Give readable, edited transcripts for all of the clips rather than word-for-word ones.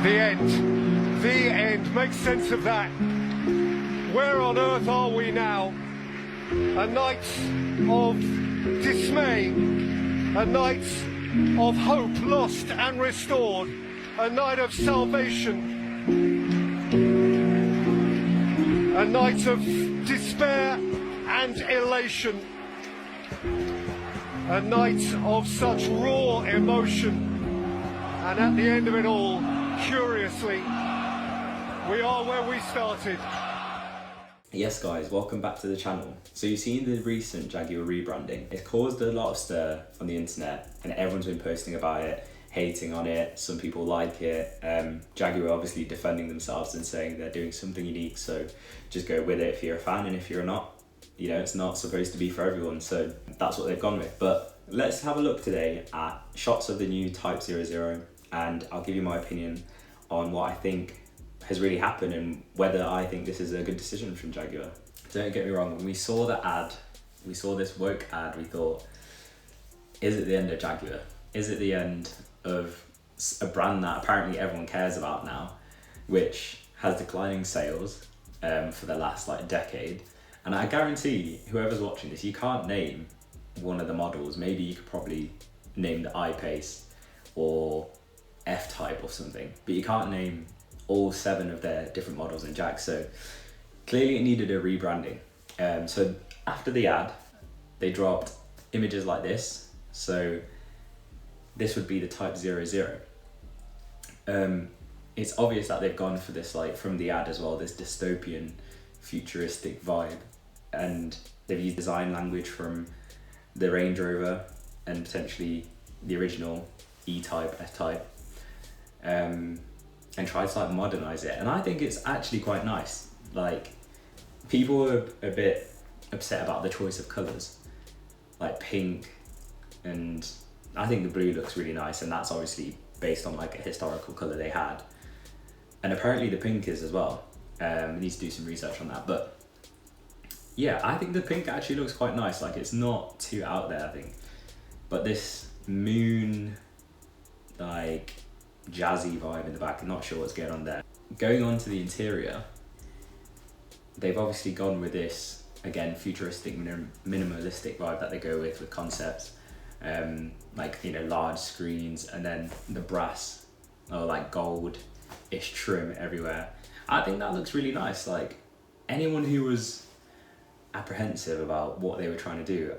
The end. The end. Make sense of that. Where on earth are we now? A night of dismay. A night of hope lost and restored. A night of salvation. A night of despair and elation. A night of such raw emotion. And at the end of it all, curiously, we are where we started. Yes guys, welcome back to the channel. So you've seen the recent Jaguar rebranding. It's caused a lot of stir on the internet and everyone's been posting about it, hating on it. Some people like it. Jaguar obviously defending themselves and saying they're doing something unique, so just go with it if you're a fan, and if you're not, you know, it's not supposed to be for everyone, so that's what they've gone with. But let's have a look today at shots of the new Type 00, and I'll give you my opinion on what I think has really happened and whether I think this is a good decision from Jaguar. Don't get me wrong, when we saw the ad, we saw this woke ad, we thought, is it the end of Jaguar? Is it the end of a brand that apparently everyone cares about now, which has declining sales for the last decade? And I guarantee whoever's watching this, you can't name one of the models. Maybe you could probably name the I-Pace or F-Type or something, but you can't name all 7 of their different models in Jag. So clearly it needed a rebranding. So after the ad, they dropped images like this. So this would be the Type 00. It's obvious that they've gone for this, from the ad as well, this dystopian, futuristic vibe. And they've used design language from the Range Rover and potentially the original E-Type, F-Type, and tried to modernize it. And I think it's actually quite nice. People were a bit upset about the choice of colors, like pink, and I think the blue looks really nice, and that's obviously based on a historical color they had. And apparently the pink is as well. We need to do some research on that, but yeah, I think the pink actually looks quite nice. It's not too out there, I think. But this moon, jazzy vibe in the back, I'm not sure what's going on there. Going on to the interior, they've obviously gone with this, again, futuristic, minimalistic vibe that they go with concepts. Large screens, and then the brass or gold-ish trim everywhere. I think that looks really nice. Anyone who was apprehensive about what they were trying to do,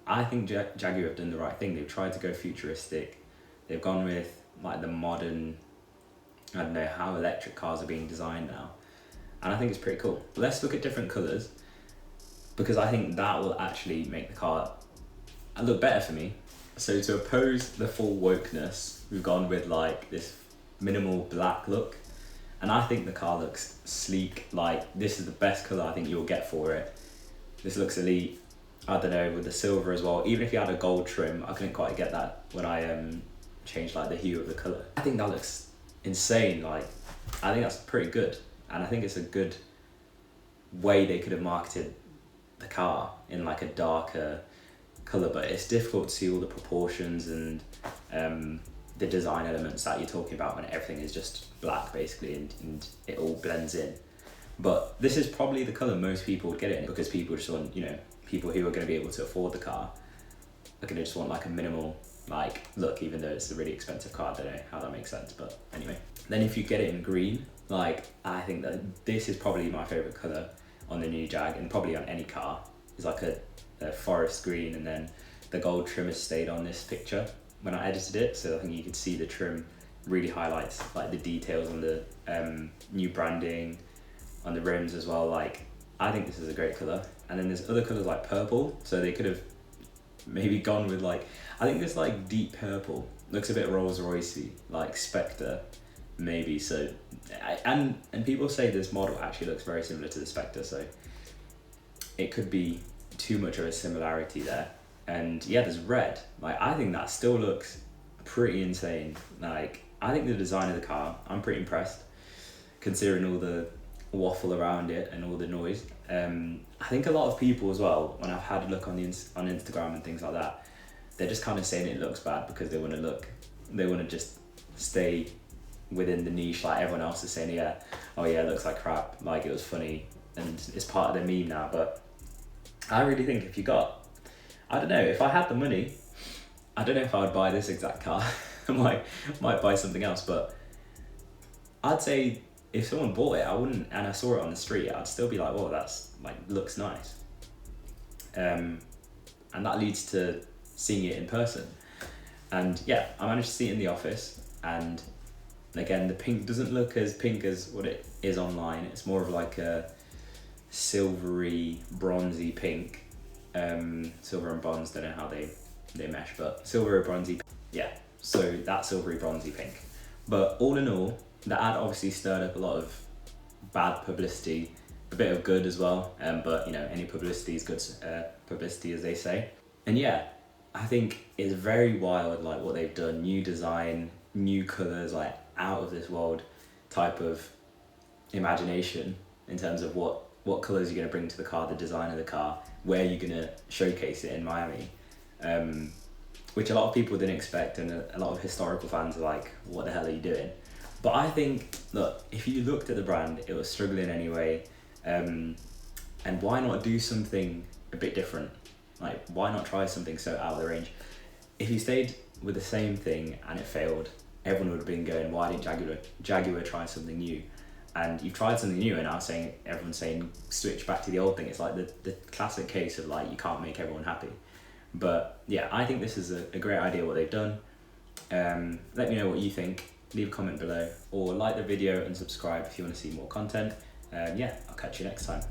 I think Jaguar have done the right thing. They've tried to go futuristic. They've gone with the modern, I don't know how electric cars are being designed now, and I think it's pretty cool. Let's look at different colors, because I think that will actually make the car look better for me. So to oppose the full wokeness, we've gone with this minimal black look, and I think the car looks sleek. This is the best color I think you'll get for it. This looks elite. I don't know, with the silver as well. Even if you had a gold trim, I couldn't quite get that when I changed the hue of the color. I think that looks insane. I think that's pretty good, and I think it's a good way they could have marketed the car in a darker color, but it's difficult to see all the proportions and the design elements that you're talking about when everything is just black basically, and it all blends in. But this is probably the color most people would get it in, because people just want, people who are going to be able to afford the car are going to just want a minimal look, even though it's a really expensive car. I don't know how that makes sense, but anyway. Then if you get it in green, I think that this is probably my favorite color on the new Jag, and probably on any car, is a forest green, and then the gold trim has stayed on this picture when I edited it, so I think you could see the trim really highlights the details on the new branding on the rims as well. I think this is a great color. And then there's other colors like purple, so they could have maybe gone with I think this deep purple looks a bit Rolls Roycey, Spectre maybe. So and people say this model actually looks very similar to the Spectre, so it could be too much of a similarity there. And yeah, there's red. I think that still looks pretty insane. I think the design of the car, I'm pretty impressed, considering all the waffle around it and all the noise. I think a lot of people as well, when I've had a look on Instagram and things like that, they're just kind of saying it looks bad because they want to just stay within the niche, like everyone else is saying, yeah, oh yeah, it looks like crap, like it was funny and it's part of the meme now. But I really think if you got, I don't know, if I had the money, I don't know if I would buy this exact car. I might buy something else, but I'd say if someone bought it, I wouldn't, and I saw it on the street, I'd still be like, whoa, that's like, looks nice. And that leads to seeing it in person. And yeah, I managed to see it in the office, and again, the pink doesn't look as pink as what it is online. It's more of like a silvery, bronzy pink. Silver and bronze, don't know how they mesh, but silver or bronzy, yeah, so that silvery bronzy pink. But all in all, the ad obviously stirred up a lot of bad publicity, a bit of good as well, but you know, any publicity is good publicity, as they say. And yeah, I think it's very wild, like what they've done, new design, new colours, like out of this world type of imagination in terms of what colours you're going to bring to the car, the design of the car, where you're going to showcase it in Miami, which a lot of people didn't expect, and a lot of historical fans are like, what the hell are you doing? But I think, look, if you looked at the brand, it was struggling anyway, and why not do something a bit different? Like, why not try something so out of the range? If you stayed with the same thing and it failed, everyone would have been going, why didn't Jaguar try something new? And you've tried something new, and now everyone's saying switch back to the old thing. It's like the classic case of like, you can't make everyone happy. But yeah, I think this is a great idea what they've done. Let me know what you think. Leave a comment below, or like the video and subscribe if you want to see more content. Yeah, I'll catch you next time.